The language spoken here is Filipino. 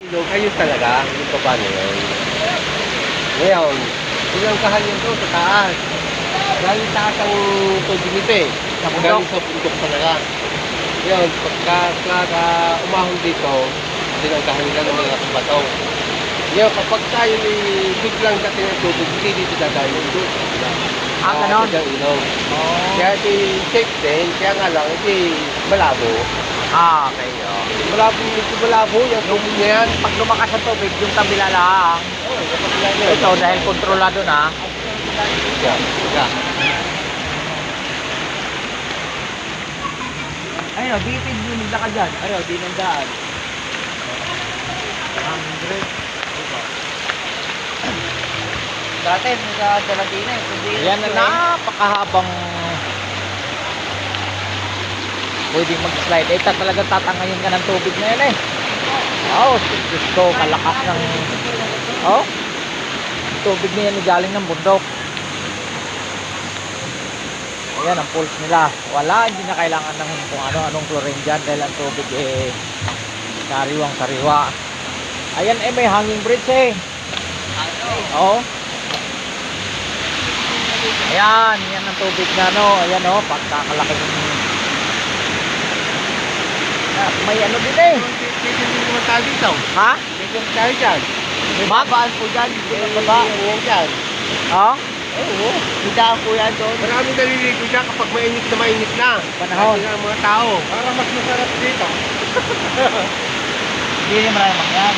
Ilog, ayun talaga, yung baba na yun. Ngayon, ilang kahanyan doon sa taas. Galing taas ang tubig nito eh. Galing sa bundok talaga. Ngayon, pagka umahon dito, ilang kahanyan ng mga bato. Ngayon, kapag tayo biglang dating ang tubig, hindi dito dadayon doon. Ganon? Sa ilog. Oh. Kaya safe din, kaya nga lang, malabo. Okay. Malabo yung tubig na yan. Pag lumakas ang tubig, yung kabila lang. Ito, dahil kontrolado na. Ayun, bitid yung naglaka dyan. Ayun, di nang daan. 100. Dati, sa Dalagina eh. Yan na napakahabang pwedeng mag-slide. Eh, talagang tatangayin ka ng tubig na yan eh. Oh, gusto, kalakas ng tubig na yan galing ng bundok. Ayan ang pulse nila. Wala, hindi na kailangan ng kung anong chlorine dyan dahil ang tubig eh sariwang sariwa. Ayan eh, may hanging bridge eh. Ayan, yan ang tubig na ayan pagkakalaki ng may din eh. Pwede din naman tayo dito. Ha? Pwede naman tayo dyan. May babaan po dyan. Ayan dyan. Oo. Hidaan po yan doon. Maraming naliligo dyan kapag mainit na. Panahon. Kasi nga mga tao. Para mas masarap dito. Hindi rin maraming yan.